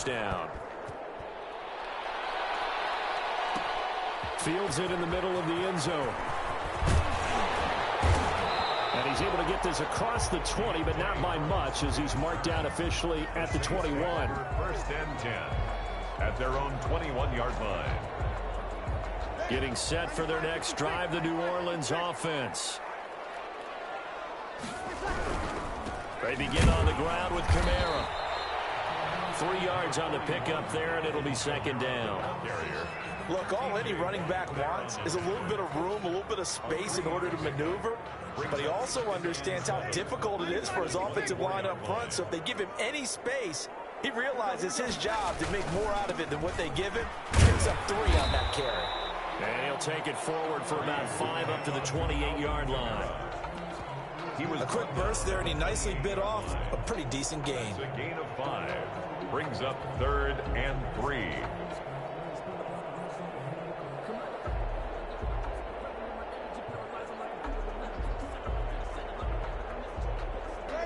touchdown. Fields it in the middle of the end zone. And he's able to get this across the 20, but not by much, as he's marked down officially at the 21. First and 10 at their own 21-yard line. Getting set for their next drive, the New Orleans offense. They begin on the ground with Kamara. 3 yards on the pickup there, and it'll be second down. Look, all any running back wants is a little bit of room, a little bit of space in order to maneuver. But he also understands how difficult it is for his offensive line up front. So if they give him any space, he realizes his job to make more out of it than what they give him. Picks up 3 on that carry. And he'll take it forward for about 5 up to the 28-yard line. He was a quick burst there, and he nicely bit off a pretty decent gain. A gain of 5 brings up 3rd and 3.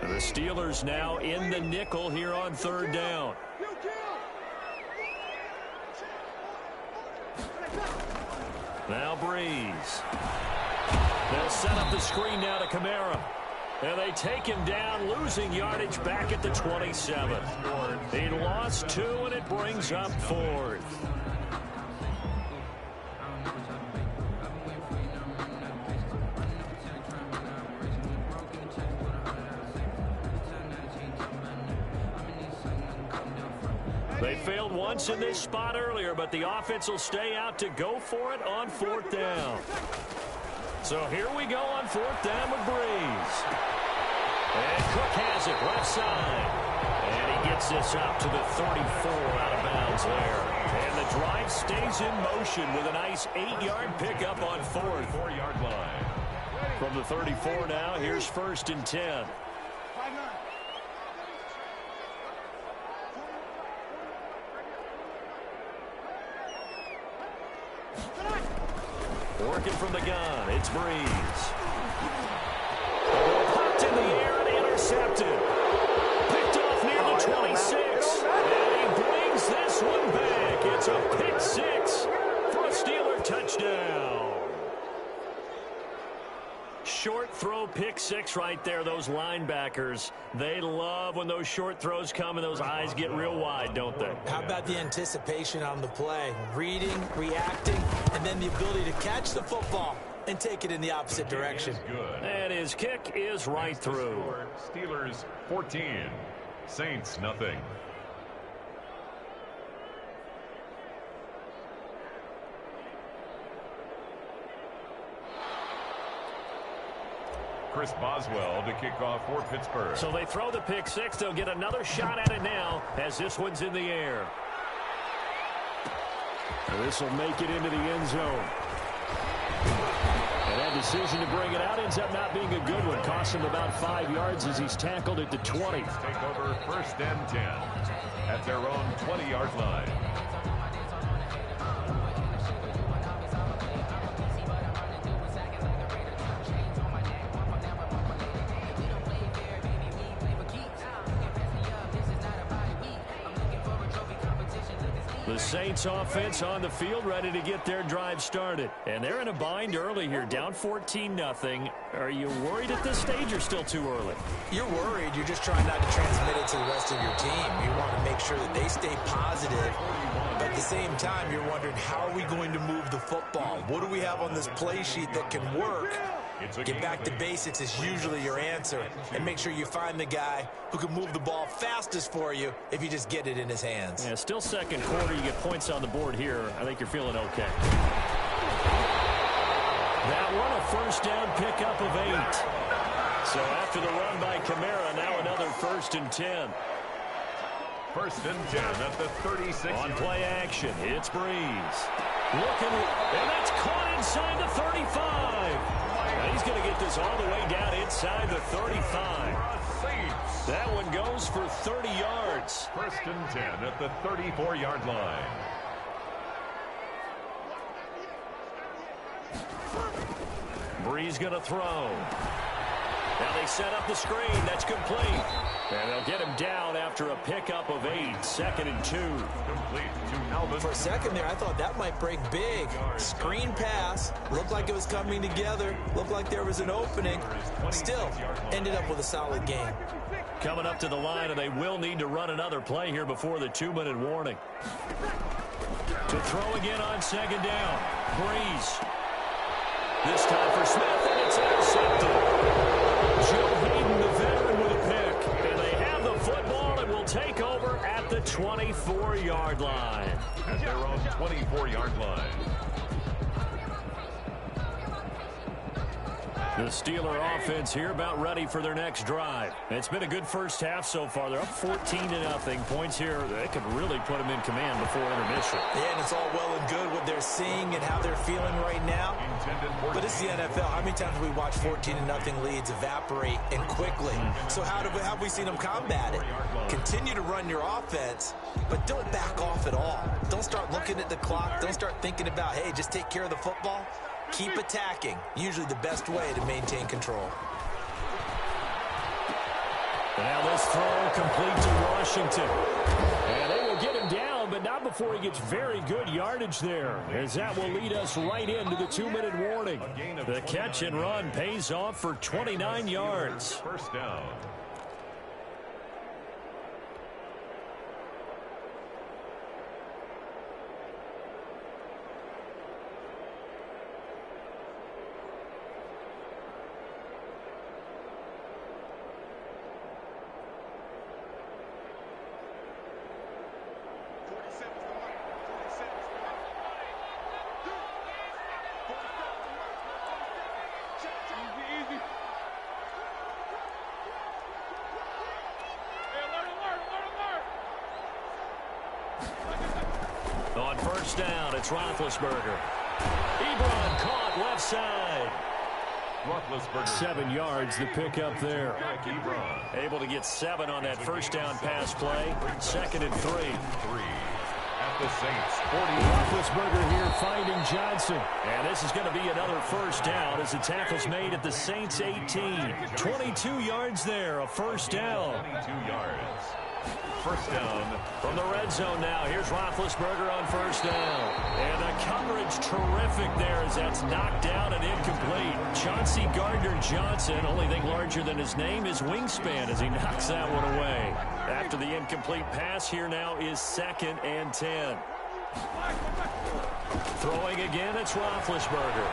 The Steelers now in the nickel here on 3rd down. Now Breeze. They'll set up the screen now to Kamara. And they take him down, losing yardage back at the 27. He lost 2, and it brings up 4th. They failed once in this spot earlier, but the offense will stay out to go for it on 4th down. So here we go on 4th down with Breeze. And Cook has it left side. And he gets this out to the 34 out of bounds there. And the drive stays in motion with a nice 8-yard pickup on 4th. 4-yard line. From the 34 now, here's 1st and 10. Working from the gun, it's Breeze. Popped in the air and intercepted. Picked off near the 26. And he brings this one back. It's a pick 6 for a Steeler touchdown. Short throw pick 6 right there. Those linebackers, they love when those short throws come and those eyes get real wide, don't they? How about the anticipation on the play? Reading, reacting, and then the ability to catch the football and take it in the opposite direction. And his kick is right through. Steelers 14, Saints nothing. Chris Boswell to kick off for Pittsburgh. So they throw the pick 6. They'll get another shot at it now as this one's in the air. This will make it into the end zone. And that decision to bring it out ends up not being a good one. Costs him about 5 yards as he's tackled at the 20. Take over 1st and 10 at their own 20-yard line. The Saints offense on the field ready to get their drive started. And they're in a bind early here, down 14-0. Are you worried at this stage or still too early? You're worried. You're just trying not to transmit it to the rest of your team. You want to make sure that they stay positive. But at the same time, you're wondering, how are we going to move the football? What do we have on this play sheet that can work? Get back to basics is usually your answer. And make sure you find the guy who can move the ball fastest for you if you just get it in his hands. Yeah, still second quarter. You get points on the board here. I think you're feeling okay. That one, a 1st down pickup of 8. So after the run by Kamara, now another 1st and 10. 1st and 10 at the 36. On play action, it's Breeze. Looking, and that's caught inside the 35. And he's going to get this all the way down inside the 35. That one goes for 30 yards. 1st and 10 at the 34-yard line. Breeze going to throw. Now they set up the screen. That's complete. And they'll get him down after a pickup of 8, 2nd and 2. Complete to Alvin. For a second there, I thought that might break big. Screen pass. Looked like it was coming together. Looked like there was an opening. Still, ended up with a solid game. Coming up to the line, and they will need to run another play here before the 2-minute warning. To throw again on 2nd down. Breeze. This time for Smith, and it's intercepted. Joe Hayden, the veteran, with a pick. And they have the football and will take over at the 24-yard line. At their own 24-yard line. The Steeler offense here about ready for their next drive. It's been a good first half so far. They're up 14-0. Points here, they could really put them in command before intermission. Yeah, and it's all well and good what they're seeing and how they're feeling right now. But it's the NFL. How many times have we watched 14-0 leads evaporate and quickly? So how have we seen them combat it? Continue to run your offense, but don't back off at all. Don't start looking at the clock. Don't start thinking about, hey, just take care of the football. Keep attacking. Usually the best way to maintain control. And now this throw complete to Washington. And they will get him down, but not before he gets very good yardage there, as that will lead us right into the 2-minute warning. The catch and run pays off for 29 yards. First down. On first down, it's Roethlisberger. Ebron caught left side. Roethlisberger. 7 yards, the pickup there. Able to get 7 on that first down pass play. 2nd and 3. At the Saints, 40. Roethlisberger here finding Johnson. And this is going to be another first down as the tackle's made at the Saints 18. 22 yards there, a first down. 22 yards. First down. From the red zone now, here's Roethlisberger on first down. And the coverage terrific there as that's knocked down and incomplete. Chauncey Gardner-Johnson, only thing larger than his name is wingspan as he knocks that one away. After the incomplete pass, here now is 2nd and 10. Throwing again, it's Roethlisberger.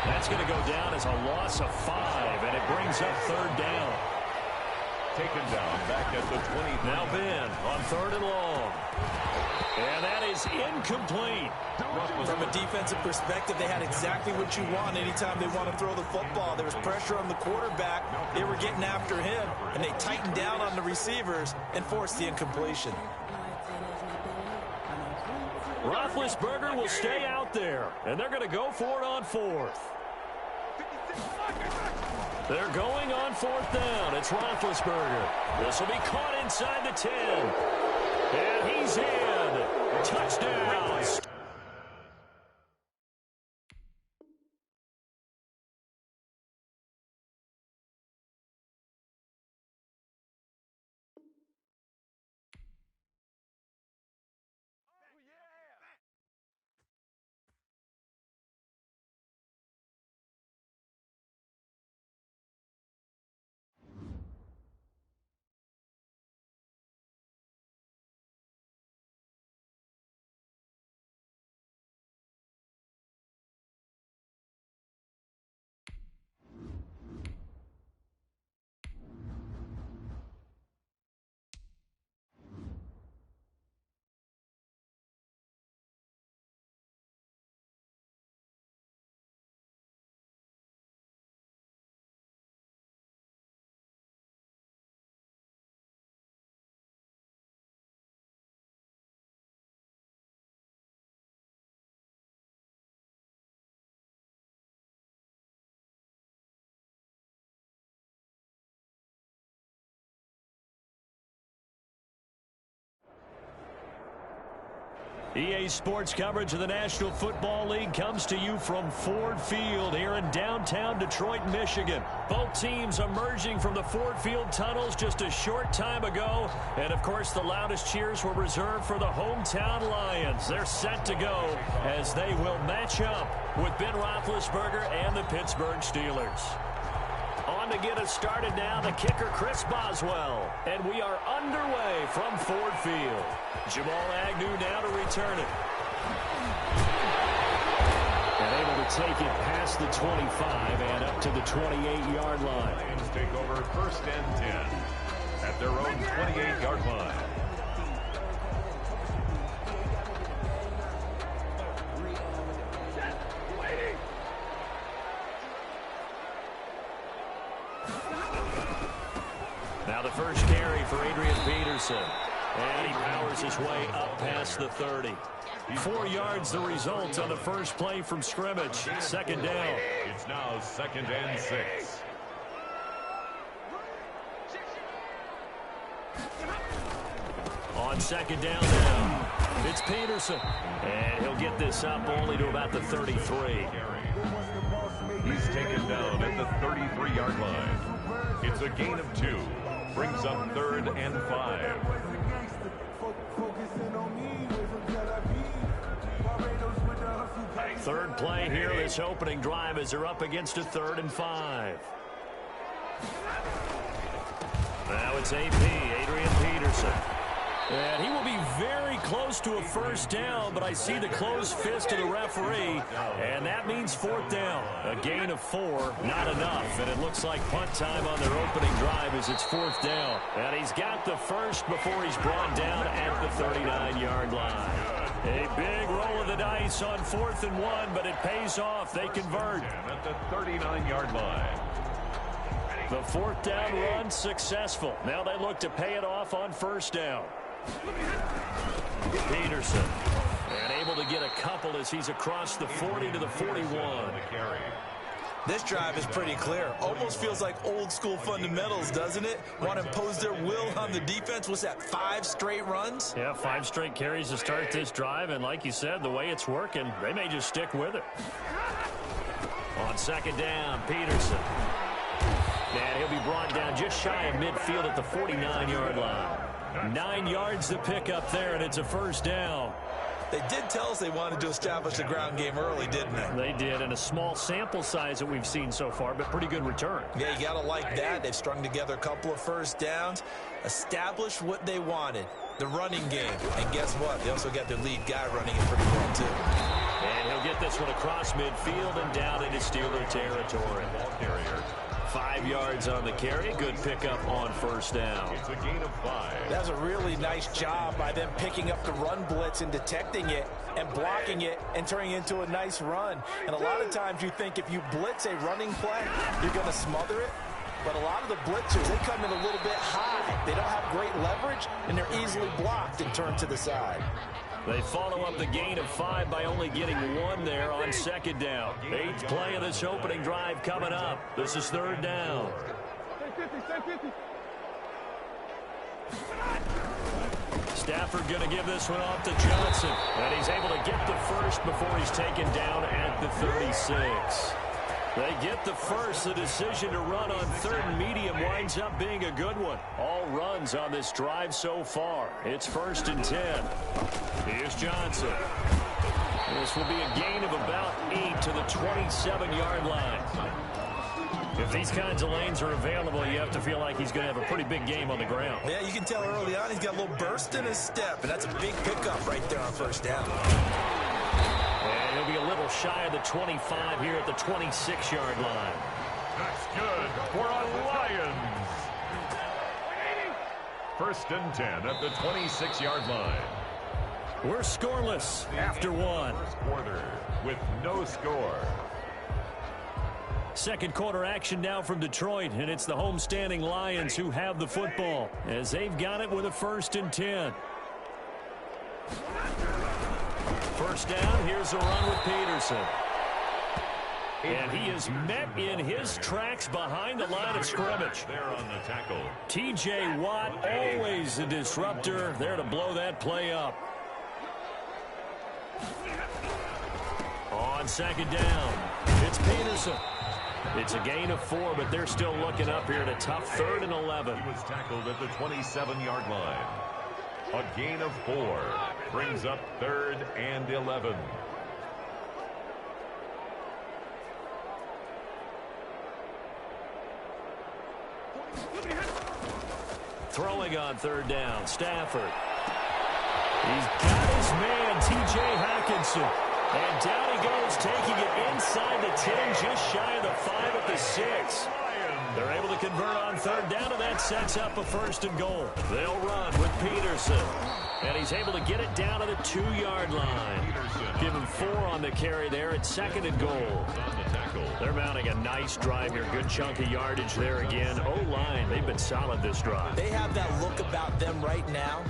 That's going to go down as a loss of 5, and it brings up 3rd down. Taken down back at the 20. Now Ben on 3rd and long. And that is incomplete. From a defensive perspective, they had exactly what you want anytime they want to throw the football. There was pressure on the quarterback. They were getting after him, and they tightened down on the receivers and forced the incompletion. Roethlisberger will stay out there, and they're going to go for it on 4th. They're going on 4th down. It's Roethlisberger. This will be caught inside the 10. And he's in. Touchdown. EA Sports coverage of the National Football League comes to you from Ford Field here in downtown Detroit, Michigan. Both teams emerging from the Ford Field tunnels just a short time ago. And, of course, the loudest cheers were reserved for the hometown Lions. They're set to go as they will match up with Ben Roethlisberger and the Pittsburgh Steelers. On to get us started now, the kicker, Chris Boswell. And we are underway from Ford Field. Jamal Agnew now to return it. And able to take it past the 25 and up to the 28-yard line. Lions take over 1st and 10 at their own 28-yard line. Now the first carry for Adrian Peterson. And he powers his way up past the 30. 4 yards the result on the first play from scrimmage. Second down. It's now 2nd and 6. On second down now, it's Peterson. And he'll get this up only to about the 33. He's taken down at the 33-yard line. It's a gain of 2. Brings up 3rd and 5. Third play here, this opening drive, as they're up against a 3rd and 5. Now it's AP, Adrian Peterson. And he will be very close to a first down, but I see the closed fist of the referee, and that means 4th down. A gain of 4, not enough, and it looks like punt time on their opening drive as it's 4th down. And he's got the first before he's brought down at the 39-yard line. A big roll of the dice on 4th and 1, but it pays off. They convert. At the 39-yard line. The 4th down run successful. Now they look to pay it off on first down. Peterson, and able to get a couple as he's across the 40 to the 41. This drive is pretty clear. Almost feels like old school fundamentals, doesn't it? Want to impose their will on the defense. What's that, 5 straight runs? Yeah, 5 straight carries to start this drive, and like you said, the way it's working, they may just stick with it. On second down, Peterson. And he'll be brought down just shy of midfield at the 49-yard line. 9 yards to pick up there, and it's a first down. They did tell us they wanted to establish the ground game early, didn't they? They did, and a small sample size that we've seen so far, but pretty good return. Yeah, you got to like that. They've strung together a couple of first downs, established what they wanted, the running game. And guess what? They also got their lead guy running it pretty well, too. And he'll get this one across midfield and down into Steeler territory. 5 yards on the carry. Good pickup on first down. It's a gain of 5. That was a really nice job by them picking up the run blitz and detecting it and blocking it and turning it into a nice run. And a lot of times you think if you blitz a running play, you're going to smother it. But a lot of the blitzers, they come in a little bit high. They don't have great leverage, and they're easily blocked and turned to the side. They follow up the gain of 5 by only getting 1 there on second down. 8th play of this opening drive coming up. This is 3rd down. Stafford going to give this one off to Johnson. And he's able to get the first before he's taken down at the 36. They get the first. The decision to run on 3rd and medium winds up being a good one. All runs on this drive so far. It's 1st and 10. Here's Johnson. This will be a gain of about 8 to the 27-yard line. If these kinds of lanes are available, you have to feel like he's going to have a pretty big game on the ground. Yeah, you can tell early on he's got a little burst in his step, and that's a big pickup right there on first down. And he'll be a little shy of the 25 here at the 26-yard line. That's good for a Lions. 1st and 10 at the 26-yard line. We're scoreless after 1. First quarter with no score. Second quarter action now from Detroit, and it's the homestanding Lions who have the football as they've got it with a 1st and 10. First down, here's a run with Peterson. And he is met in his tracks behind the line of scrimmage. There on the tackle. T.J. Watt, always a disruptor, there to blow that play up. On second down, it's Peterson. It's a gain of 4, but they're still looking up here at a tough 3rd and 11. He was tackled at the 27-yard line. A gain of 4 brings up 3rd and 11. Throwing on 3rd down, Stafford. He's got his man, T.J. Hawkinson. And down he goes, taking it inside the 10, just shy of the 5 at the 6. They're able to convert on 3rd down, and that sets up a 1st and goal. They'll run with Peterson. And he's able to get it down to the 2-yard line. Give him 4 on the carry there at 2nd and goal. They're mounting a nice drive here. Good chunk of yardage there again. O-line, they've been solid this drive. They have that look about them right now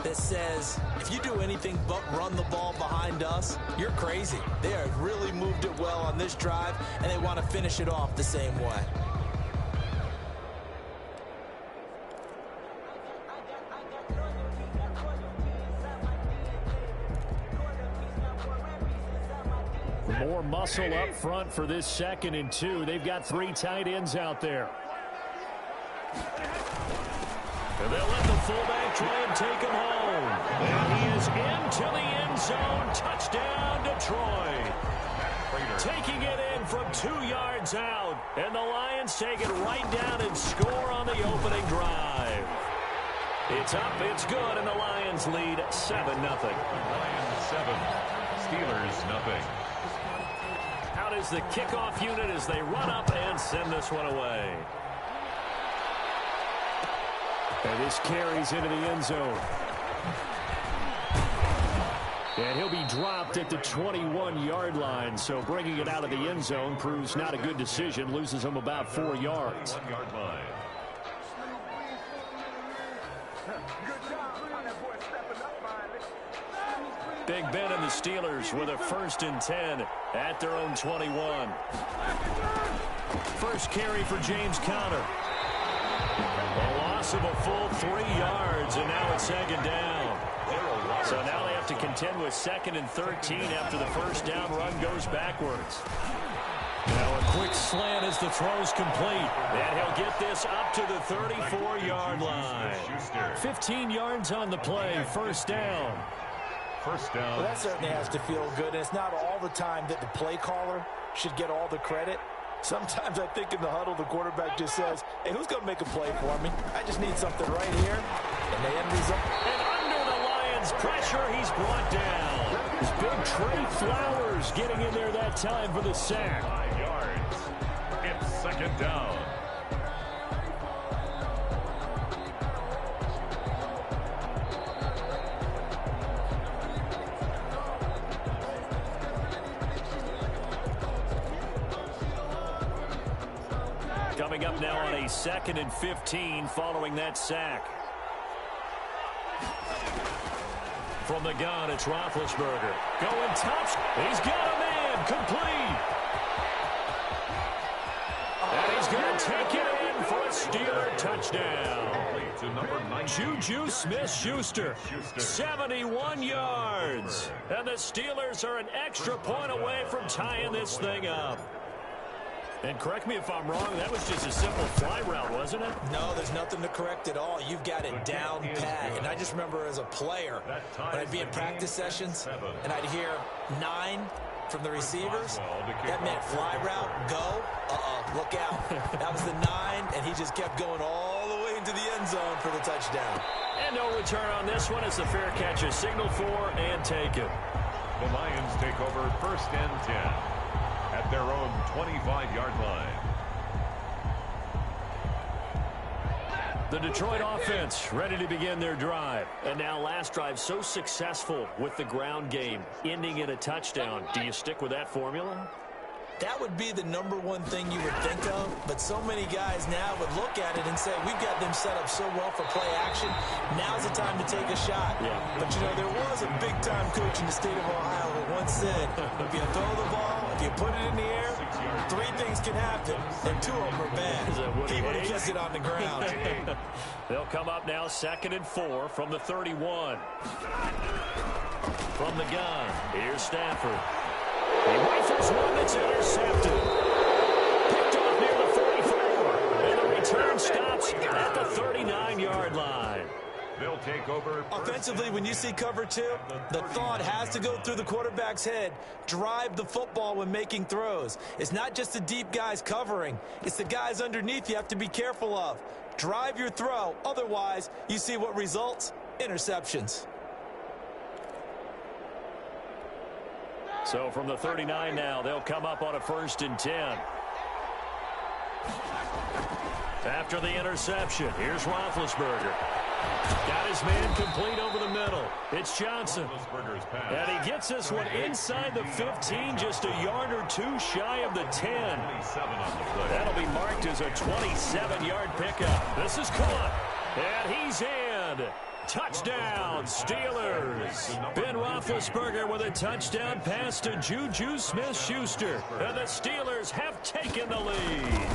that says, if you do anything but run the ball behind us, you're crazy. They have really moved it well on this drive, and they want to finish it off the same way. More muscle up front for this 2nd and 2. They've got 3 tight ends out there. And they'll let the fullback try and take him home. And he is into the end zone. Touchdown, Detroit. Taking it in from 2 yards out. And the Lions take it right down and score on the opening drive. It's up, it's good, and the Lions lead 7-0. Lions 7, Steelers nothing. Out is the kickoff unit as they run up and send this one away. And this carries into the end zone. And he'll be dropped at the 21-yard line. So bringing it out of the end zone proves not a good decision. Loses him about 4 yards. 1-yard line. Big Ben and the Steelers with a 1st and 10 at their own 21. First carry for James Conner. A loss of a full 3 yards, and now it's 2nd down. So now they have to contend with 2nd and 13 after the 1st down run goes backwards. Now a quick slant as the throw's complete. And he'll get this up to the 34-yard line. 15 yards on the play, 1st down. First down. Well, that certainly has to feel good. And it's not all the time that the play caller should get all the credit. Sometimes I think in the huddle, the quarterback just says, hey, who's going to make a play for me? I just need something right here. And they end result. And under the Lions' pressure, he's brought down. It's big Trey Flowers getting in there that time for the sack. 5 yards. It's 2nd down. Coming up now on a 2nd and 15 following that sack. From the gun, it's Roethlisberger. Going tops. He's got a man. Complete. And he's going to take it in for a Steeler touchdown. To number 9. Juju Smith-Schuster, 71 yards. And the Steelers are an extra point away from tying this thing up. And correct me if I'm wrong, that was just a simple fly route, wasn't it? No, there's nothing to correct at all. You've got it down pat. And I just remember as a player, when I'd be in practice sessions, and I'd hear 9 from the receivers, that meant fly route, go, look out. That was the 9, and he just kept going all the way into the end zone for the touchdown. And no return on this one as the fair catch is signaled for and taken. The Lions take over 1st and 10 at their own 25-yard line. The Detroit offense ready to begin their drive. And now last drive so successful with the ground game, ending in a touchdown. Do you stick with that formula? That would be the number one thing you would think of, but so many guys now would look at it and say, we've got them set up so well for play action, now's the time to take a shot. Yeah. But, you know, there was a big-time coach in the state of Ohio who once said, if you throw the ball, if you put it in the air, 3 things can happen, and 2 of them are bad. He would have kept it on the ground. They'll come up now 2nd and 4 from the 31. From the gun, here's Stafford. He rifles one that's intercepted. Picked off near the 44. And the return stops at the 39-yard line. They'll take over. Offensively, when you see cover 2, the thought has to go through the quarterback's head. Drive the football when making throws. It's not just the deep guys covering. It's the guys underneath you have to be careful of. Drive your throw. Otherwise, you see what results? Interceptions. So from the 39 now, they'll come up on a 1st and 10. After the interception, here's Roethlisberger. Got his man complete over the middle. It's Johnson. And he gets this one inside the 15, just a yard or 2 shy of the 10. That'll be marked as a 27-yard pickup. This is caught. And he's in. Touchdown, Steelers. Ben Roethlisberger with a touchdown pass to Juju Smith-Schuster. And the Steelers have taken the lead.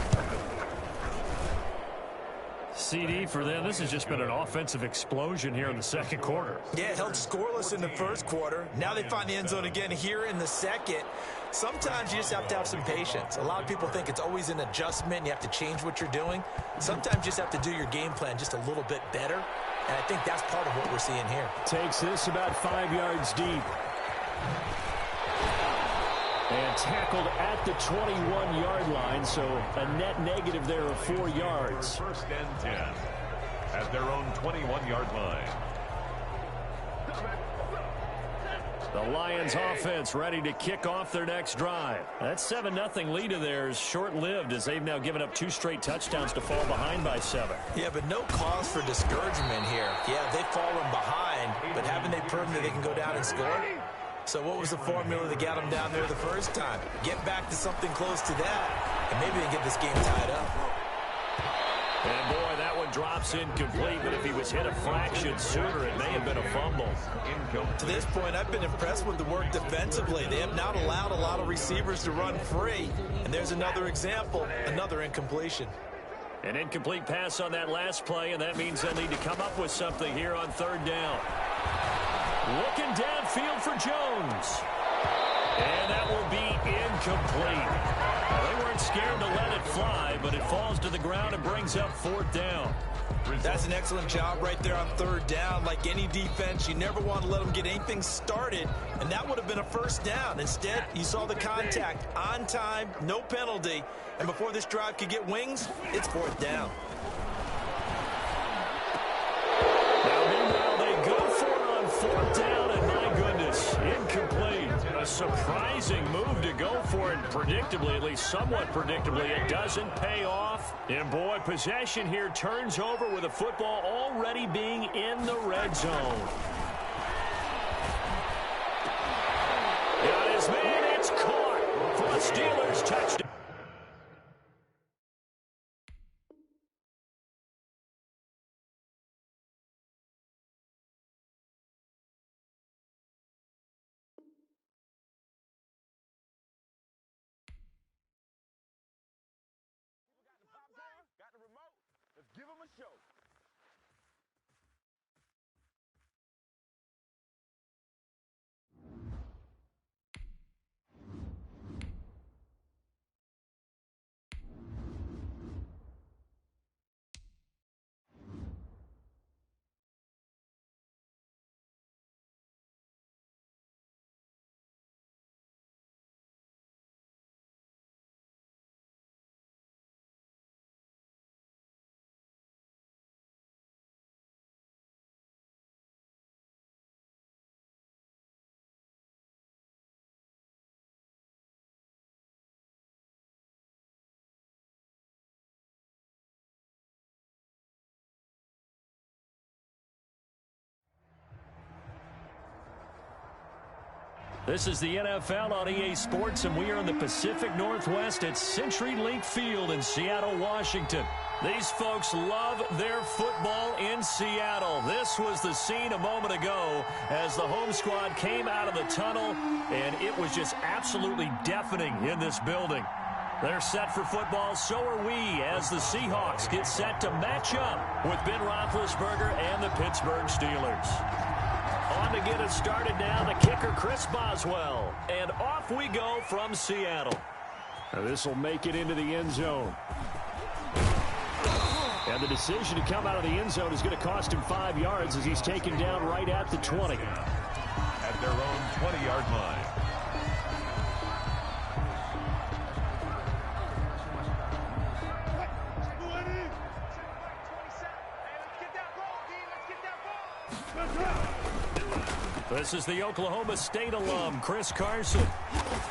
CD for them. This has just been an offensive explosion here in the 2nd quarter. Yeah, held scoreless in the 1st quarter. Now they find the end zone again here in the 2nd. Sometimes you just have to have some patience. A lot of people think it's always an adjustment. You have to change what you're doing. Sometimes you just have to do your game plan just a little bit better. And I think that's part of what we're seeing here. Takes this about 5 yards deep. And tackled at the 21-yard line, so a net negative there of 4 yards. 1st and 10 at their own 21-yard line. The Lions offense ready to kick off their next drive. That 7-0 lead of theirs short-lived as they've now given up 2 straight touchdowns to fall behind by 7. Yeah, but no cause for discouragement here. Yeah, they've fallen behind, but haven't they proven that they can go down and score? So what was the formula that got them down there the first time? Get back to something close to that, and maybe they get this game tied up. And boy, that one drops incomplete, but if he was hit a fraction sooner, it may have been a fumble. To this point, I've been impressed with the work defensively. They have not allowed a lot of receivers to run free. And there's another example, another incompletion. An incomplete pass on that last play, and that means they'll need to come up with something here on 3rd down. Looking downfield for Jones. And that will be incomplete. They weren't scared to let it fly, but it falls to the ground and brings up 4th down. That's an excellent job right there on 3rd down. Like any defense, you never want to let them get anything started, and that would have been a 1st down. Instead, you saw the contact on time, no penalty, and before this drive could get wings, it's 4th down. Now, meanwhile, they go for it on 4th down, and my goodness, incomplete. A surprising move to go for it, predictably, at least somewhat predictably. It doesn't pay off. And, boy, possession here turns over with the football already being in the red zone. Got his man. It's caught for a Steelers touchdown. Give them a show. This is the NFL on EA Sports, and we are in the Pacific Northwest at CenturyLink Field in Seattle, Washington. These folks love their football in Seattle. This was the scene a moment ago as the home squad came out of the tunnel, and it was just absolutely deafening in this building. They're set for football, so are we, as the Seahawks get set to match up with Ben Roethlisberger and the Pittsburgh Steelers. On to get it started now, the kicker, Chris Boswell. And off we go from Seattle. This will make it into the end zone. And the decision to come out of the end zone is going to cost him 5 yards as he's taken down right at the 20. At their own 20-yard line. This is the Oklahoma State alum, Chris Carson.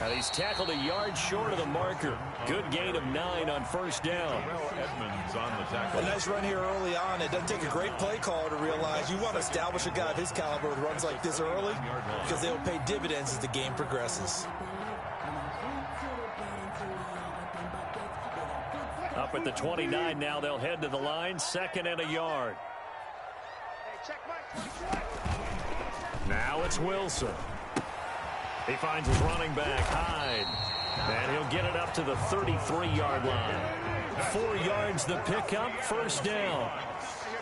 And he's tackled a yard short of the marker. Good gain of 9 on first down. Edmonds on the tackle. A nice run here early on. It doesn't take a great play caller to realize you want to establish a guy of his caliber with runs like this early because they'll pay dividends as the game progresses. Up at the 29 now, they'll head to the line, 2nd and a yard. Now it's Wilson. He finds his running back, Hyde. And he'll get it up to the 33-yard line. 4 yards the pickup, first down.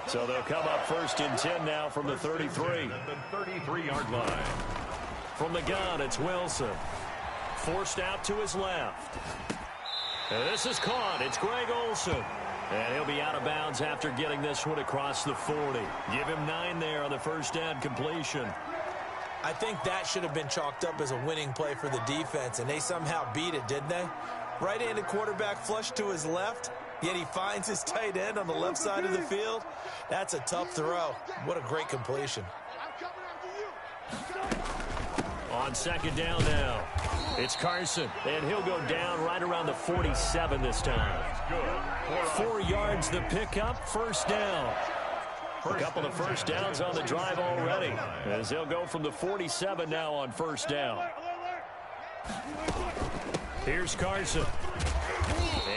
So they'll come up 1st and 10 now from the 33. The 33-yard line. From the gun, it's Wilson. Forced out to his left. And this is caught. It's Greg Olsen. And he'll be out of bounds after getting this one across the 40. Give him 9 there on the first down completion. I think that should have been chalked up as a winning play for the defense, and they somehow beat it, didn't they? Right-handed quarterback flushed to his left, yet he finds his tight end on the left side of the field. That's a tough throw. What a great completion. On 2nd down now, it's Carson, and he'll go down right around the 47 this time. 4 yards the pickup, first down. A couple of first downs on the drive already, as they'll go from the 47 now on first down. Here's Carson.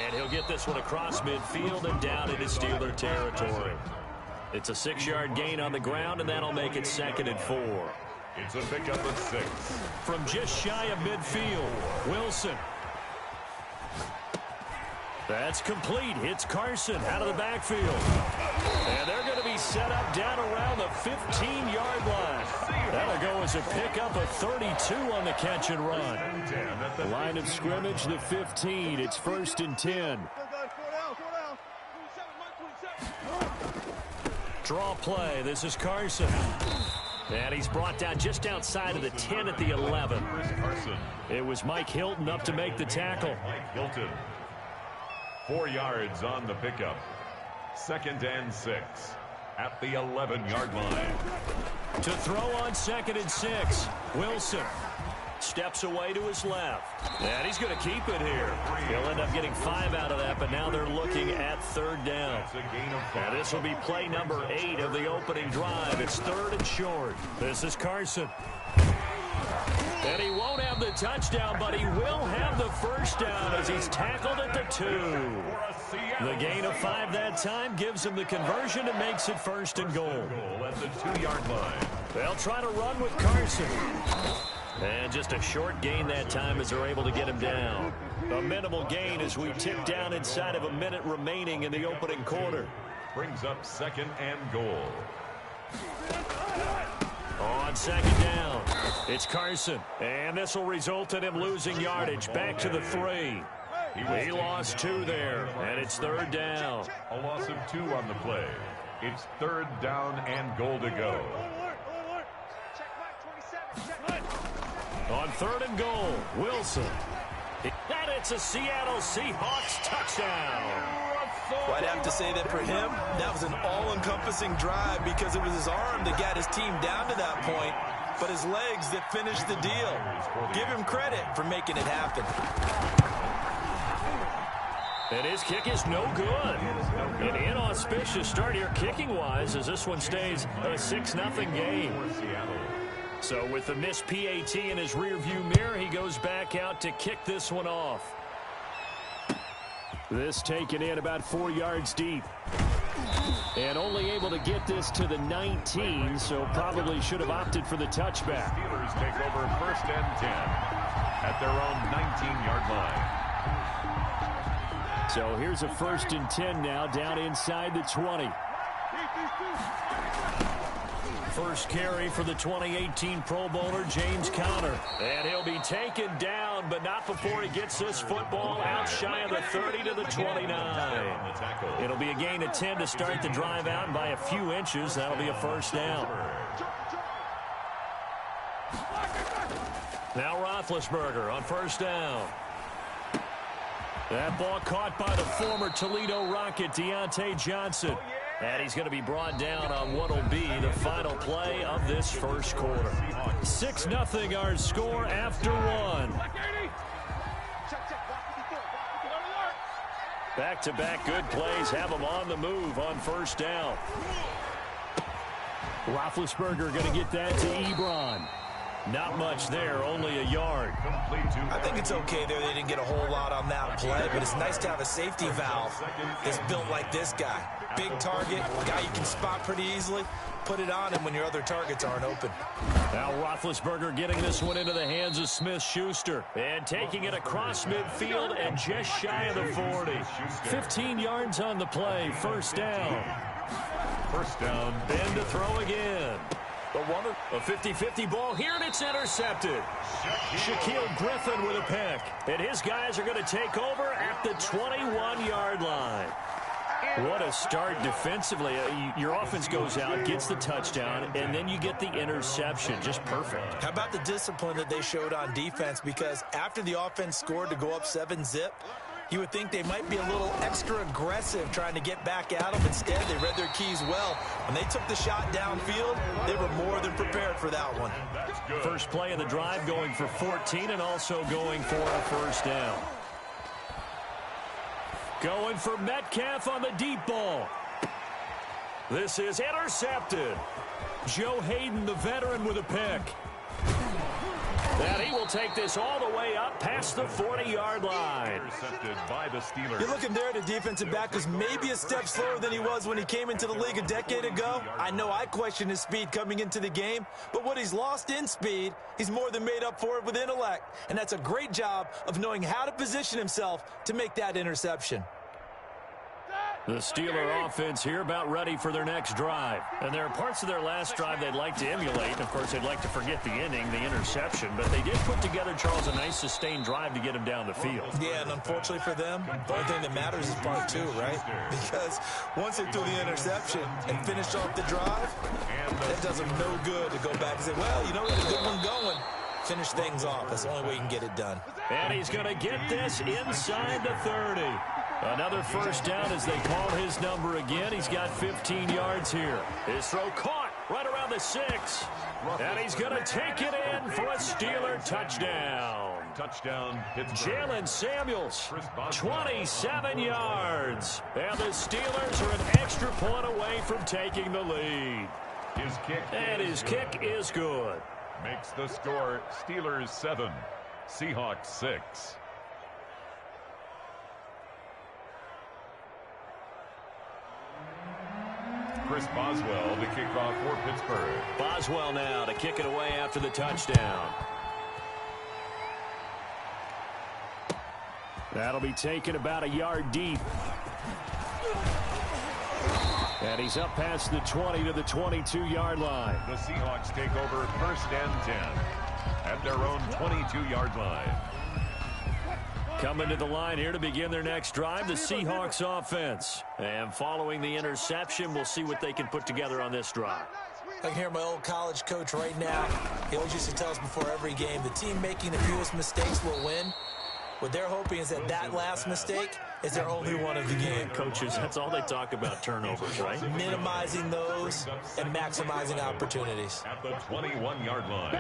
And he'll get this one across midfield and down into Steeler territory. It's a 6-yard gain on the ground, and that'll make it 2nd and 4. It's a pickup of 6. From just shy of midfield, Wilson. That's complete. It's Carson out of the backfield. And they're going to be set up down around the 15-yard line. That'll go as a pickup of 32 on the catch and run. The line of scrimmage, the 15. It's 1st and 10. Draw play. This is Carson. And he's brought down just outside of the 10 at the 11. It was Mike Hilton up to make the tackle. Mike Hilton. 4 yards on the pickup. 2nd and 6 at the 11-yard line. To throw on 2nd and 6, Wilson steps away to his left. And he's going to keep it here. He'll end up getting 5 out of that, but now they're looking at 3rd down. And this will be play number 8 of the opening drive. It's 3rd and short. This is Carson. And he won't have the touchdown, but he will have the first down as he's tackled at the 2. The gain of 5 that time gives him the conversion and makes it 1st and goal. At the 2-yard line. They'll try to run with Carson. And just a short gain that time as they're able to get him down. A minimal gain as we tick down inside of a minute remaining in the opening quarter. Brings up 2nd and goal. On 2nd down, it's Carson. And this will result in him losing yardage back to the 3. He lost 2 there, and it's 3rd down. A loss of 2 on the play. It's 3rd down and goal to go. On 3rd and goal, Wilson. And it's a Seattle Seahawks touchdown. Well, I'd have to say that for him, that was an all-encompassing drive because it was his arm that got his team down to that point, but his legs that finished the deal. Give him credit for making it happen. And his kick is no good. An inauspicious start here kicking-wise as this one stays a 6-0 game. So with the missed PAT in his rearview mirror, he goes back out to kick this one off. This taken in about 4 yards deep. And only able to get this to the 19, so probably should have opted for the touchback. Steelers take over 1st and 10 at their own 19-yard line. So here's a 1st and 10 now, down inside the 20. First carry for the 2018 Pro Bowler, James Conner. And he'll be taken down, but not before he gets this football out shy of the 30 to the 29. It'll be a gain of 10 to start the drive out, and by a few inches, that'll be a 1st down. Now Roethlisberger on 1st down. That ball caught by the former Toledo Rocket, Deontay Johnson. And he's going to be brought down on what will be the final play of this 1st quarter. 6-0 our score after 1. Back-to-back good plays have him on the move on 1st down. Roethlisberger going to get that to Ebron. Not much there, only a yard. I think it's okay there. They didn't get a whole lot on that play, but it's nice to have a safety valve that's built like this guy. Big target, guy you can spot pretty easily. Put it on him when your other targets aren't open. Now Roethlisberger getting this one into the hands of Smith-Schuster. And taking it across midfield and just shy of the 40. 15 yards on the play, 1st down. 1st down. Ben to throw again. A 50-50 ball here, and it's intercepted. Shaquille Griffin with a pick. And his guys are going to take over at the 21-yard line. What a start defensively. Your offense goes out, gets the touchdown, and then you get the interception. Just perfect. How about the discipline that they showed on defense? Because after the offense scored to go up 7-zip, you would think they might be a little extra aggressive trying to get back at them. Instead, they read their keys well. When they took the shot downfield, they were more than prepared for that one. First play of the drive going for 14 and also going for a 1st down. Going for Metcalf on the deep ball. This is intercepted. Joe Hayden, the veteran, with a pick. And he will take this all the way up past the 40-yard line. Intercepted by the Steelers. You're looking there at a defensive back who's maybe a step slower than he was when he came into the league a decade ago. I know I questioned his speed coming into the game, but what he's lost in speed, he's more than made up for it with intellect. And that's a great job of knowing how to position himself to make that interception. The Steeler offense here about ready for their next drive. And there are parts of their last drive they'd like to emulate. And of course, they'd like to forget the ending, the interception. But they did put together, Charles, a nice sustained drive to get him down the field. Yeah, and unfortunately for them, the only thing that matters is part 2, right? Because once they threw the interception and finished off the drive, that does them no good to go back and say, well, you know, we had a good one going. Finish things off. That's the only way you can get it done. And he's going to get this inside the 30. Another 1st down as they call his number again. He's got 15 yards here. His throw caught right around the 6. And he's going to take it in for a Steeler touchdown. Touchdown, Jalen Samuels, 27 yards. And the Steelers are an extra point away from taking the lead. His kick is good. Makes the score Steelers 7, Seahawks 6. Chris Boswell to kick off for Pittsburgh. Boswell now to kick it away after the touchdown. That'll be taken about a yard deep. And he's up past the 20 to the 22-yard line. The Seahawks take over 1st and 10 at their own 22-yard line. Coming to the line here to begin their next drive, the Seahawks offense. And following the interception, we'll see what they can put together on this drive. I can hear my old college coach right now. He always used to tell us before every game, the team making the fewest mistakes will win. What they're hoping is that that last mistake is their only one of the game. Coaches, that's all they talk about, turnovers, right? Minimizing those and maximizing opportunities. At the 21-yard line.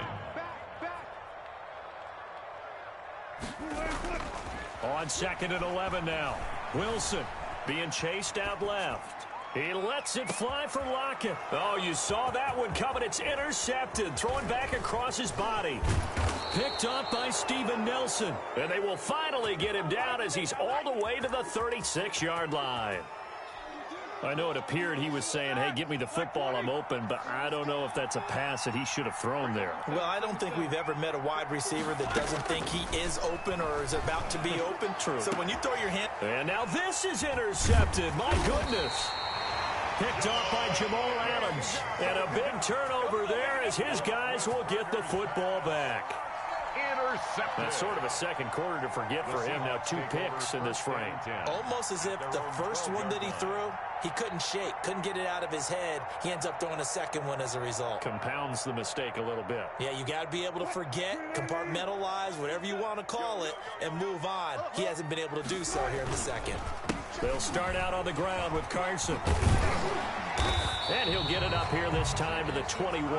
On 2nd and 11 now. Wilson being chased out left. He lets it fly for Lockett. Oh, you saw that one coming. It's intercepted. Throwing back across his body. Picked up by Steven Nelson. And they will finally get him down as he's all the way to the 36-yard line. I know it appeared he was saying, hey, give me the football, I'm open, but I don't know if that's a pass that he should have thrown there. Well, I don't think we've ever met a wide receiver that doesn't think he is open or is about to be open. True. So when you throw your hand... And now this is intercepted. My goodness. Picked off by Jamal Adams. And a big turnover there as his guys will get the football back. Intercepted. That's sort of a second quarter to forget for him. Now 2 picks in this frame. Almost as if the first one that he threw, he couldn't shake, couldn't get it out of his head. He ends up throwing a second one as a result. Compounds the mistake a little bit. Yeah, you got to be able to forget, compartmentalize, whatever you want to call it, and move on. He hasn't been able to do so here in the second. They'll start out on the ground with Carson. And he'll get it up here this time to the 21.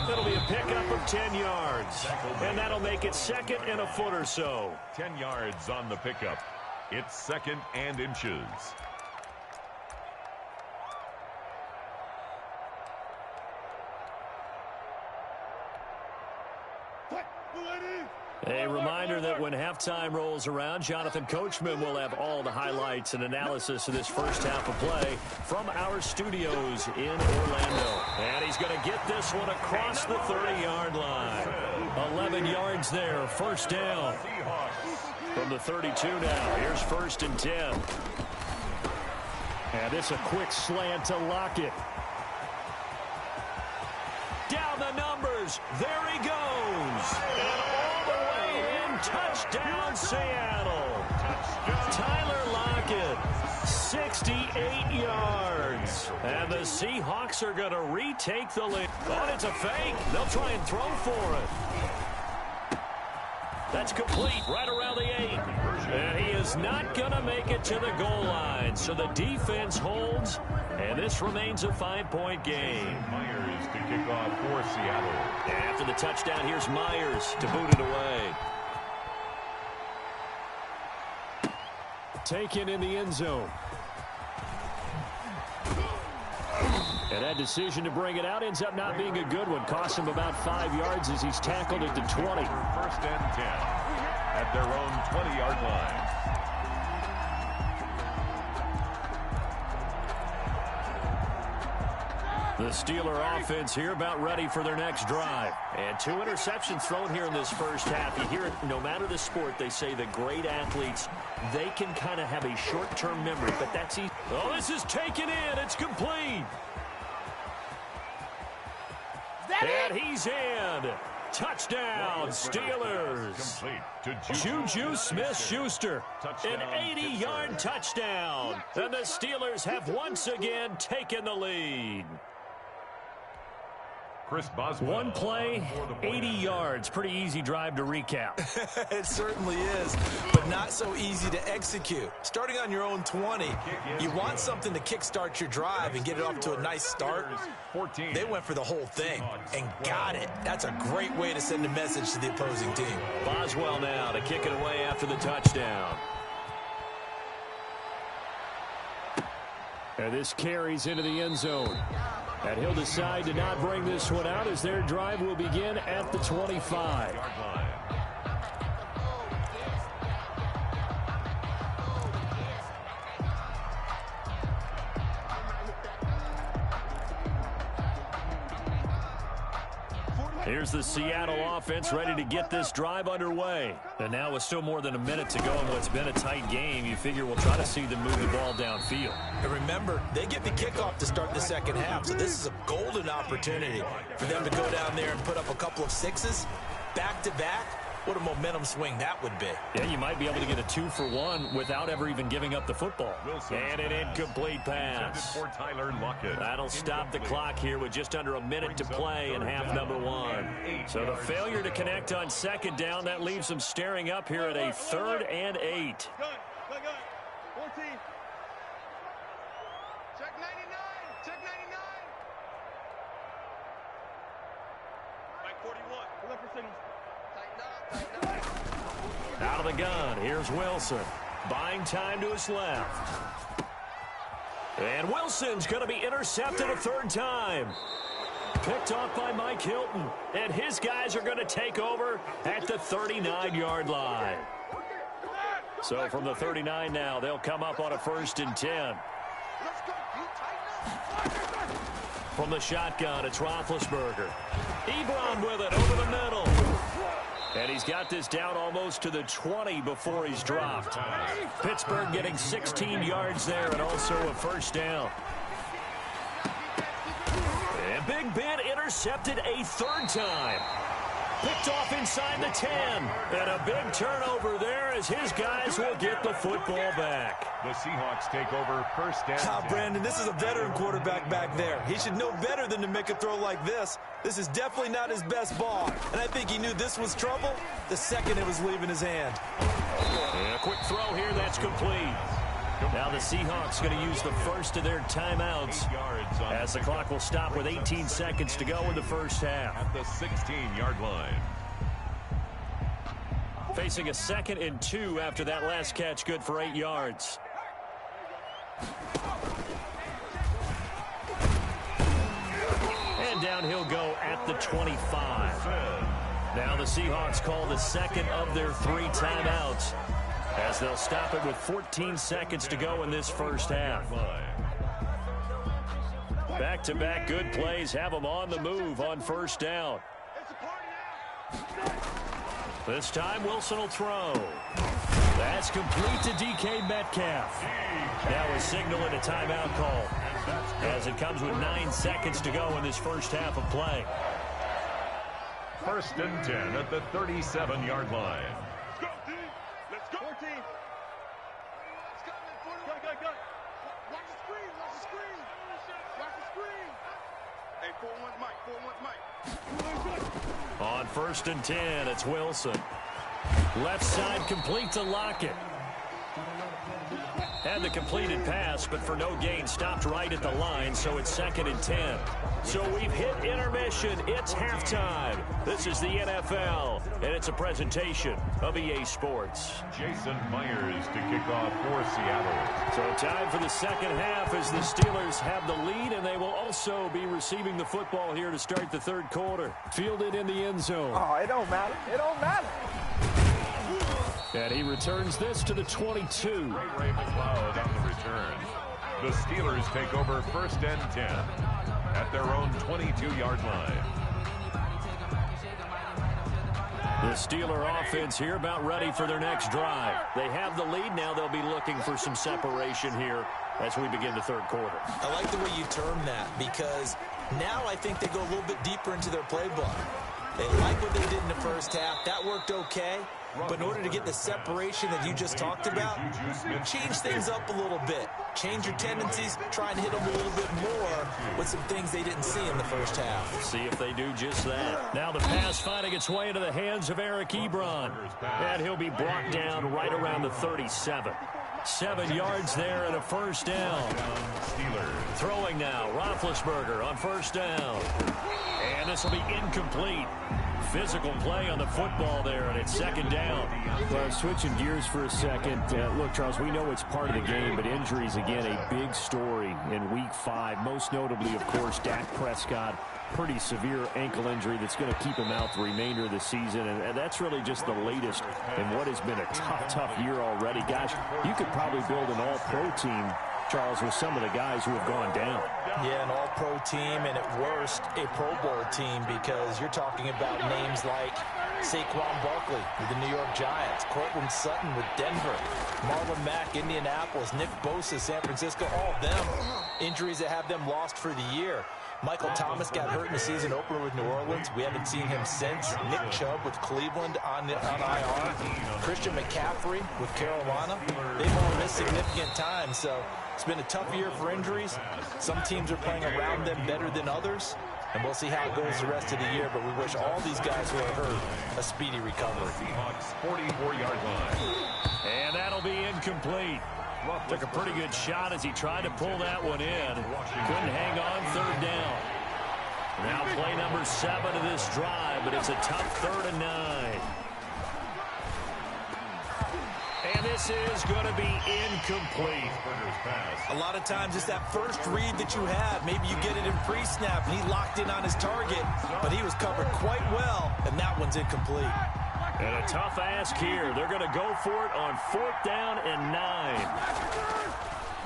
That'll be a pickup of 10 yards. And that'll make it second and a foot or so. 10 yards on the pickup. It's second and inches. A reminder that when halftime rolls around, Jonathan Coachman will have all the highlights and analysis of this first half of play from our studios in Orlando. And he's going to get this one across the 30-yard line. 11 yards there, first down. From the 32 now, here's 1st and 10. And this a quick slant to Lockett. Down the numbers, there he goes. And all the way in, touchdown Seattle. Tyler Lockett, 68 yards. And the Seahawks are going to retake the lead. Oh, it's a fake. They'll try and throw for it. That's complete right around the 8. And he is not going to make it to the goal line. So the defense holds, and this remains a 5-point game. Myers to kick off for Seattle. And after the touchdown, here's Myers to boot it away. Taken in the end zone. And that decision to bring it out ends up not being a good one. Costs him about 5 yards as he's tackled at the 20. 1st and 10 at their own 20-yard line. The Steeler offense here about ready for their next drive. And 2 interceptions thrown here in this first half. You hear it, no matter the sport, they say the great athletes, they can kind of have a short-term memory, but that's easy. Oh, this is taken in. It's complete. And he's in. Touchdown, Steelers. Juju Smith-Schuster, an 80-yard touchdown. And the Steelers have once again taken the lead. Chris Boswell. One play, 80 yards. Pretty easy drive to recap. It certainly is, but not so easy to execute. Starting on your own 20, you want something to kickstart your drive and get it off to a nice start. They went for the whole thing and got it. That's a great way to send a message to the opposing team. Boswell now to kick it away after the touchdown. And this carries into the end zone. And he'll decide to not bring this one out as their drive will begin at the 25. Here's the Seattle offense ready to get this drive underway. And now with still more than a minute to go in what's been a tight game, you figure we'll try to see them move the ball downfield. And remember, they get the kickoff to start the second half, so this is a golden opportunity for them to go down there and put up a couple of 6s back-to-back. What a momentum swing that would be. Yeah, you might be able to get a 2-for-1 without ever even giving up the football. And an incomplete pass. For Tyler Lockett. That'll stop the clock here with just under a minute to play in half number 1. So the failure to connect on second down, that leaves them staring up here at a 3rd and 8. Good. 14. Check 99. Check 99. Back 41. Pull up percentage. Out of the gun, here's Wilson. Buying time to his left. And Wilson's going to be intercepted a third time. Picked off by Mike Hilton. And his guys are going to take over at the 39-yard line. So from the 39 now, they'll come up on a 1st and 10. From the shotgun, it's Roethlisberger. Ebron with it over the middle. And he's got this down almost to the 20 before he's dropped. Pittsburgh getting 16 yards there and also a 1st down. And Big Ben intercepted a 3rd time. Picked off inside the 10. And a big turnover there as his guys will get the football back. The Seahawks take over 1st and 10. Brandon, this is a veteran quarterback back there. He should know better than to make a throw like this. This is definitely not his best ball. And I think he knew this was trouble the second it was leaving his hand. And a quick throw here, that's complete. Now the Seahawks going to use the first of their timeouts as the clock will stop with 18 seconds to go in the 1st half. At the 16-yard line. Facing a 2nd and 2 after that last catch, good for 8 yards. And down he'll go at the 25. Now the Seahawks call the 2nd of their 3 timeouts as they'll stop it with 14 seconds to go in this 1st half. Back-to-back good plays have them on the move on 1st down. This time Wilson will throw. That's complete to DK Metcalf. Now a signal and a timeout call as it comes with 9 seconds to go in this 1st half of play. 1st and 10 at the 37-yard line. Let's go, team. Let's go. 14. Let's go. Go. Watch the screen. Watch the screen. Watch the screen. Hey, 4-1's Mike. 4-1's Mike. On 1st and 10, it's Wilson. Left side complete to Lockett. Had the completed pass, but for no gain, stopped right at the line, so it's 2nd and 10. So we've hit intermission. It's halftime. This is the NFL, and it's a presentation of EA Sports. Jason Myers to kick off for Seattle. So time for the 2nd half as the Steelers have the lead, and they will also be receiving the football here to start the 3rd quarter. Fielded in the end zone. Oh, it don't matter. It don't matter. And he returns this to the 22. Ray McLeod on the return. The Steelers take over 1st and 10 at their own 22-yard line. The Steeler offense here about ready for their next drive. They have the lead. Now they'll be looking for some separation here as we begin the 3rd quarter. I like the way you term that because now I think they go a little bit deeper into their playbook. They like what they did in the 1st half. That worked okay. But in order to get the separation that you just talked about, change things up a little bit. Change your tendencies, try and hit them a little bit more with some things they didn't see in the 1st half. See if they do just that. Now the pass finding its way into the hands of Eric Ebron. And he'll be brought down right around the 37. 7 yards there and a 1st down. Steelers. Throwing now, Roethlisberger on 1st down. And this will be incomplete. Physical play on the football there, and it's 2nd down. Well, switching gears for a second. Look, Charles, we know it's part of the game, but injuries, again, a big story in Week 5. Most notably, of course, Dak Prescott. Pretty severe ankle injury that's going to keep him out the remainder of the season, and that's really just the latest in what has been a tough year already. Gosh, you could probably build an all-pro team, Charles, with some of the guys who have gone down. Yeah, an all-pro team, and at worst, a Pro Bowl team, because you're talking about names like Saquon Barkley with the New York Giants, Cortland Sutton with Denver, Marlon Mack, Indianapolis, Nick Bosa, San Francisco, all of them injuries that have them lost for the year. Michael Thomas got hurt in the season opener with New Orleans. We haven't seen him since. Nick Chubb with Cleveland on IR. Christian McCaffrey with Carolina. They've all missed significant time, so it's been a tough year for injuries. Some teams are playing around them better than others, and we'll see how it goes the rest of the year, but we wish all these guys who are hurt a speedy recovery. Seahawks 44-yard line. And that'll be incomplete. Took a pretty good shot as he tried to pull that one in. Couldn't hang on, 3rd down. Now play number 7 of this drive, but it's a tough 3rd and 9. And this is going to be incomplete. A lot of times it's that first read that you have. Maybe you get it in pre-snap, and he locked in on his target, but he was covered quite well, and that one's incomplete. And a tough ask here. They're going to go for it on 4th down and 9.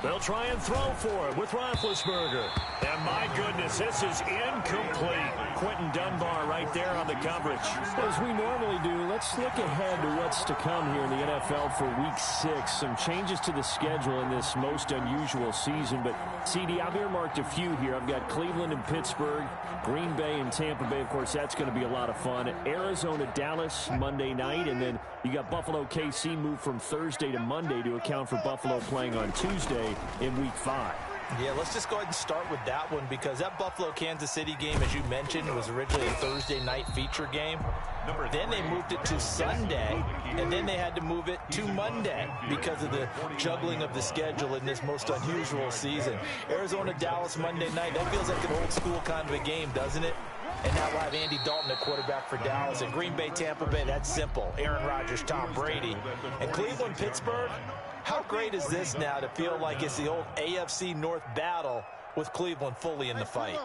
They'll try and throw for it with Roethlisberger. And my goodness, this is incomplete. Quentin Dunbar right there on the coverage. As we normally do, let's look ahead to what's to come here in the NFL for Week 6. Some changes to the schedule in this most unusual season. But, CD, I've earmarked a few here. I've got Cleveland and Pittsburgh, Green Bay and Tampa Bay. Of course, that's going to be a lot of fun. Arizona, Dallas, Monday night. And then you got Buffalo, KC moved from Thursday to Monday to account for Buffalo playing on Tuesday in Week 5. Yeah, let's just go ahead and start with that one because that Buffalo-Kansas City game, as you mentioned, was originally a Thursday night feature game. Then they moved it to Sunday, and then they had to move it to Monday because of the juggling of the schedule in this most unusual season. Arizona-Dallas Monday night, that feels like an old-school kind of a game, doesn't it? And now we'll have Andy Dalton at quarterback for Dallas. And Green Bay, Tampa Bay, that's simple. Aaron Rodgers, Tom Brady. And Cleveland, Pittsburgh, how great is this now to feel like it's the old AFC North battle with Cleveland fully in the fight?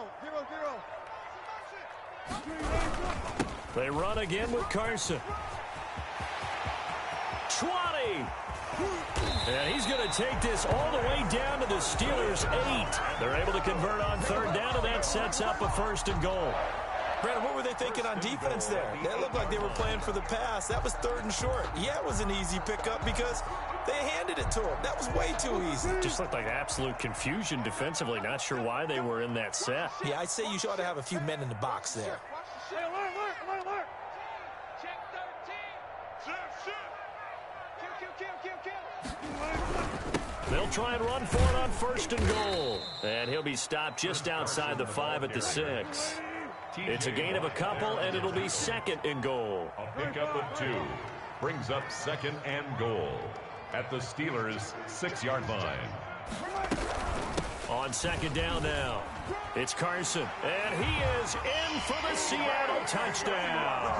They run again with Carson. 20. And he's going to take this all the way down to the Steelers' 8. They're able to convert on 3rd down, and that sets up a 1st and goal. Brandon, what were they thinking on defense there? That looked like they were playing for the pass. That was 3rd and short. Yeah, it was an easy pickup because they handed it to him. That was way too easy. Just looked like absolute confusion defensively. Not sure why they were in that set. Yeah, I'd say you ought to have a few men in the box there. Hey, alert. Check 13. Kill. They'll try and run for it on 1st and goal. And he'll be stopped just outside the 5 at the 6. It's a gain of a couple, and it'll be 2nd and goal. A pickup of 2 brings up 2nd and goal at the Steelers' 6-yard line. On 2nd down now, it's Carson, and he is in for the Seattle touchdown.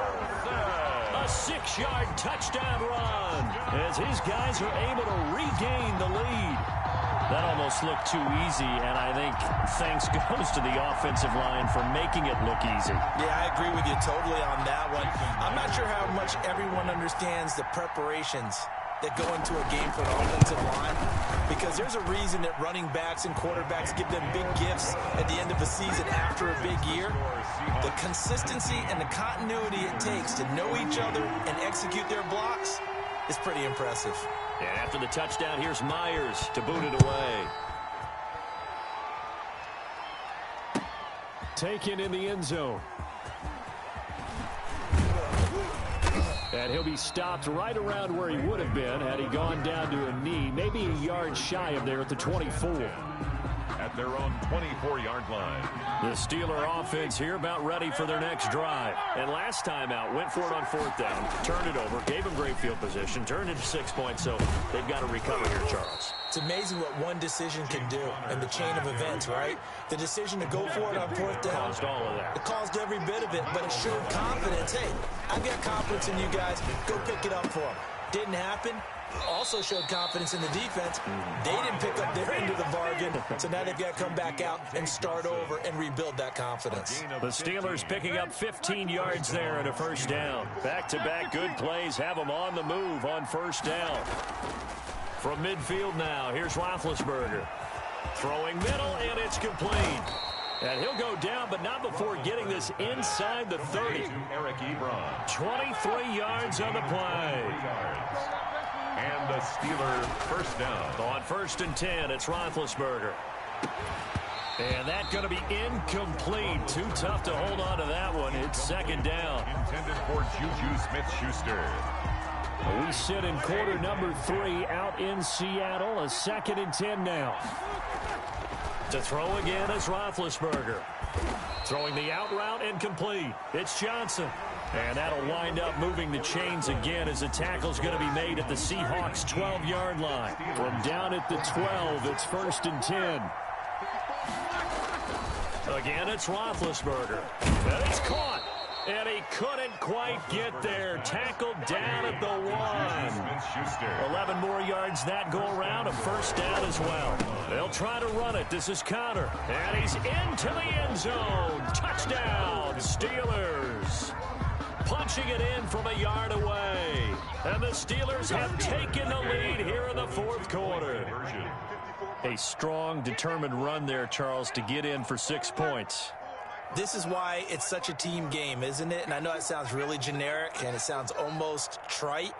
A 6-yard touchdown run as his guys are able to regain the lead. That almost looked too easy, and I think thanks goes to the offensive line for making it look easy. Yeah, I agree with you totally on that one. I'm not sure how much everyone understands the preparations that go into a game for an offensive line, because there's a reason that running backs and quarterbacks give them big gifts at the end of a season after a big year. The consistency and the continuity it takes to know each other and execute their blocks is pretty impressive. And after the touchdown, here's Myers to boot it away. Taken in the end zone. And he'll be stopped right around where he would have been had he gone down to a knee, maybe a yard shy of there at the 24. At their own 24-yard line. The Steeler offense here about ready for their next drive. And last time out, went for it on 4th down, turned it over, gave them great field position, turned it to 6 points, so they've got to recover here, Charles. It's amazing what one decision can do in the chain of events, right? The decision to go for it on 4th down. Caused all of that. It caused every bit of it, but it showed confidence. Hey, I've got confidence in you guys. Go pick it up for them. Didn't happen. Also showed confidence in the defense. They didn't pick up their end of the bargain, so now they've got to come back out and start over and rebuild that confidence. The Steelers picking up 15 yards there and a 1st down. Back-to-back good plays have them on the move on 1st down. From midfield now, here's Roethlisberger. Throwing middle, and it's complete. And he'll go down, but not before getting this inside the 30. Eric Ebron. 23 yards on the play. And the Steelers 1st down. On 1st and 10, it's Roethlisberger. And that's going to be incomplete. Too tough to hold on to that one. It's 2nd down. Intended for Juju Smith-Schuster. We sit in quarter number 3 out in Seattle. A 2nd and 10 now. To throw again is Roethlisberger. Throwing the out route and complete. It's Johnson. And that'll wind up moving the chains again as the tackle's going to be made at the Seahawks' 12-yard line. From down at the 12, it's 1st and 10. Again, it's Roethlisberger. And it's caught. And he couldn't quite get there. Tackled down at the 1. 11 more yards that go around. A first down as well. They'll try to run it. This is Connor. And he's into the end zone. Touchdown, Steelers. Punching it in from a yard away. And the Steelers have taken the lead here in the fourth quarter. A strong, determined run there, Charles, to get in for 6 points. This is why it's such a team game, isn't it? And I know it sounds really generic and it sounds almost trite,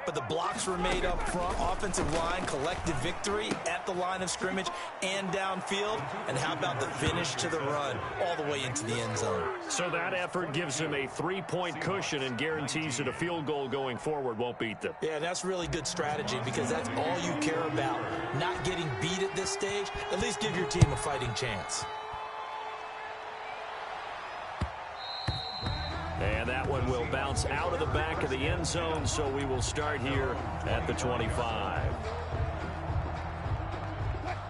but the blocks were made up front. Offensive line collected victory at the line of scrimmage and downfield. And how about the finish to the run all the way into the end zone? So that effort gives him a 3-point cushion and guarantees that a field goal going forward won't beat them. Yeah, that's really good strategy because that's all you care about. Not getting beat at this stage. At least give your team a fighting chance. And that one will bounce out of the back of the end zone, so we will start here at the 25.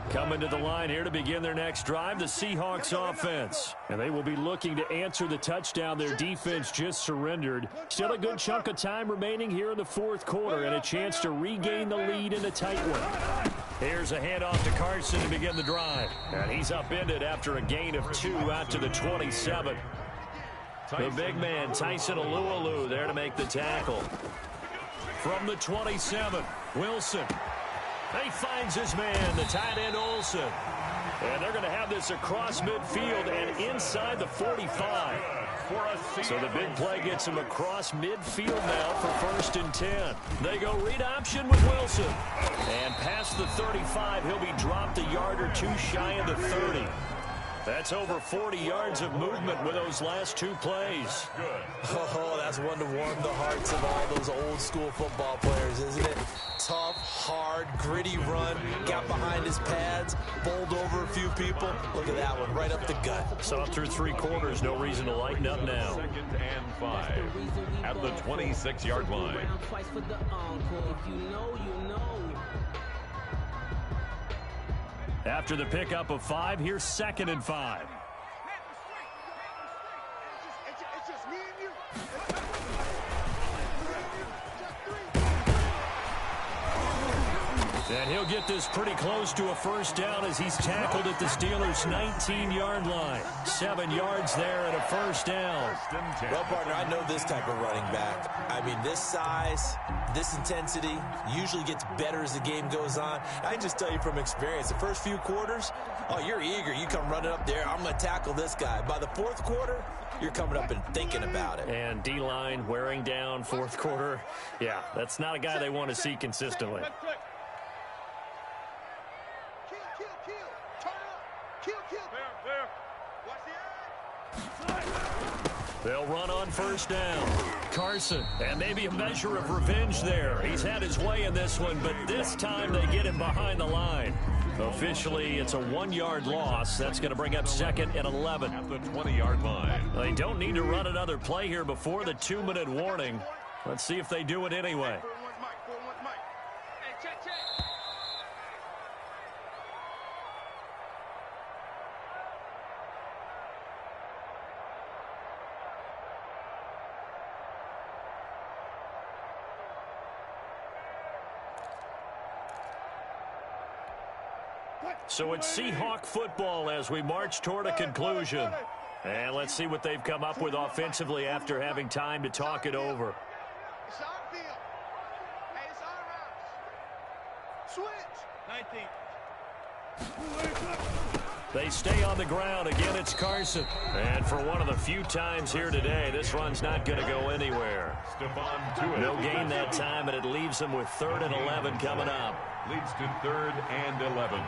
Coming to the line here to begin their next drive, the Seahawks offense. And they will be looking to answer the touchdown their defense just surrendered. Still a good chunk of time remaining here in the fourth quarter and a chance to regain the lead in a tight one. Here's a handoff to Carson to begin the drive. And he's upended after a gain of 2 out to the 27. The big man, Tyson Alualu, there to make the tackle. From the 27, Wilson. He finds his man, the tight end Olsen. And they're going to have this across midfield and inside the 45. So the big play gets him across midfield now for 1st and 10. They go read option with Wilson. And past the 35, he'll be dropped a yard or 2 shy of the 30. That's over 40 yards of movement with those last 2 plays. Oh, that's one to warm the hearts of all those old school football players, isn't it? Tough, hard, gritty run. Got behind his pads, bowled over a few people. Look at that one, right up the gut. Saw it through 3 quarters. No reason to lighten up now. 2nd and 5 at the 26-yard line. After the pickup of 5, here's 2nd and 5. It's just me and you. And he'll get this pretty close to a first down as he's tackled at the Steelers' 19-yard line. 7 yards there and a first down. Well, partner, I know this type of running back. I mean, this size, this intensity usually gets better as the game goes on. I can just tell you from experience, the first few quarters, oh, you're eager. You come running up there, I'm going to tackle this guy. By the 4th quarter, you're coming up and thinking about it. And D-line wearing down 4th quarter. Yeah, that's not a guy they want to see consistently. They'll run on first down. Carson, and maybe a measure of revenge there. He's had his way in this one, but this time they get him behind the line. Officially, it's a 1-yard loss. That's going to bring up 2nd and 11. At the 20-yard line. They don't need to run another play here before the 2-minute warning. Let's see if they do it anyway. So it's Seahawk football as we march toward a conclusion. And let's see what they've come up with offensively after having time to talk it over. It's our field. Hey, it's our routes. Switch. 19. They stay on the ground. Again, it's Carson. And for one of the few times here today, this run's not going to go anywhere. No gain that time, and it leaves them with 3rd and 11 coming up. Leads to 3rd and 11.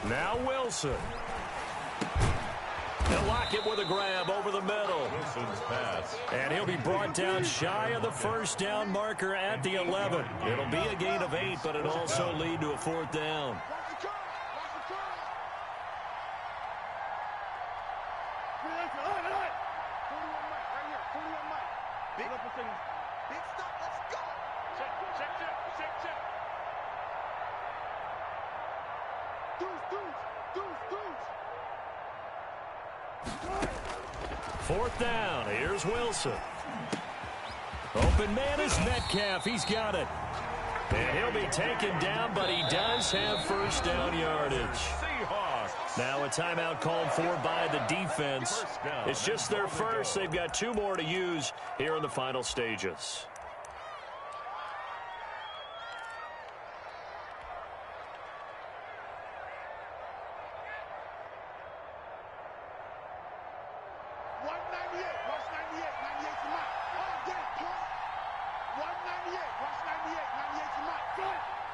Now Wilson. He'll lock it with a grab over the middle. Wilson's pass. And he'll be brought down shy of the first down marker at the 11. It'll be a gain of 8, but it'll also lead to a 4th down. Big stop, let's go! Check. Deuce. Fourth down. Here's Wilson. Open man is Metcalf. He's got it. And he'll be taken down, but he does have first down yardage. Now a timeout called for by the defense. It's just their first. They've got 2 more to use here in the final stages.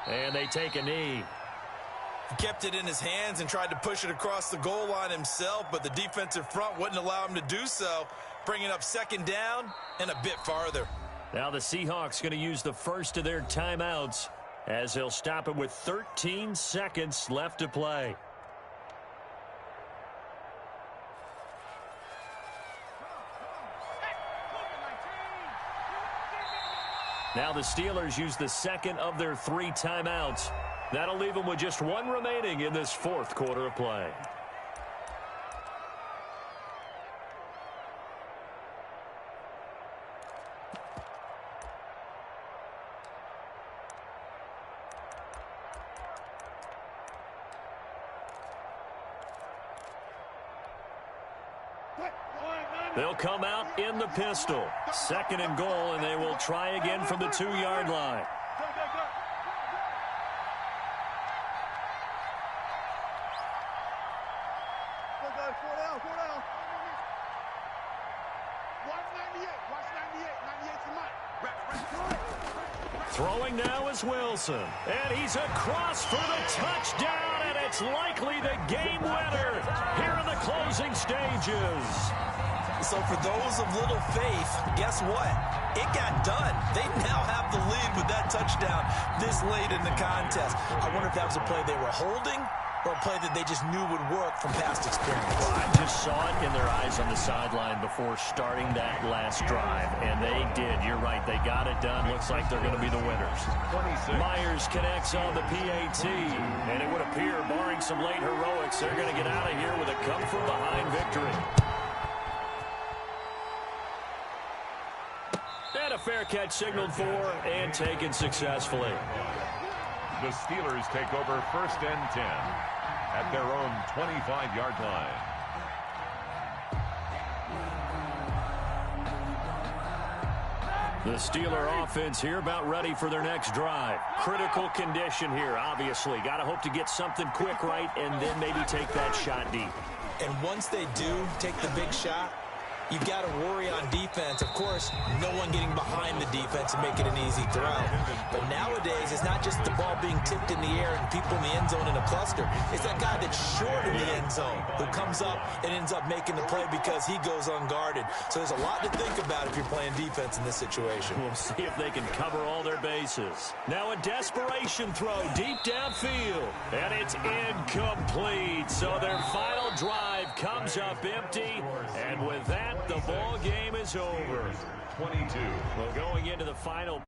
And they take a knee. He kept it in his hands and tried to push it across the goal line himself, but the defensive front wouldn't allow him to do so, bringing up second down and a bit farther. Now the Seahawks going to use the first of their timeouts as they'll stop it with 13 seconds left to play. Now the Steelers use the second of their 3 timeouts. That'll leave them with just 1 remaining in this 4th quarter of play. They'll come out in the pistol. 2nd and goal, and they will try again from the 2-yard line. Throwing now is Wilson. And he's across for the touchdown, and it's likely the game winner here in the closing stages. So for those of little faith, guess what? It got done. They now have the lead with that touchdown this late in the contest. I wonder if that was a play they were holding or a play that they just knew would work from past experience. Well, I just saw it in their eyes on the sideline before starting that last drive, and they did. You're right. They got it done. Looks like they're going to be the winners. 26. Myers connects on the PAT, and it would appear, barring some late heroics, they're going to get out of here with a come-from-behind victory. And a fair catch signaled for and taken successfully. The Steelers take over 1st and 10 at their own 25-yard line. The Steeler offense here about ready for their next drive. Critical condition here, obviously. Got to hope to get something quick right and then maybe take that shot deep. And once they do take the big shot, you've got to worry on defense. Of course, no one getting behind the defense and make it an easy throw. But nowadays, it's not just the ball being tipped in the air and people in the end zone in a cluster. It's that guy that's short in the end zone who comes up and ends up making the play because he goes unguarded. So there's a lot to think about if you're playing defense in this situation. We'll see if they can cover all their bases. Now a desperation throw deep downfield. And it's incomplete. So their final drive comes up empty. And with that, the ball game is over. 22. Well, going into the final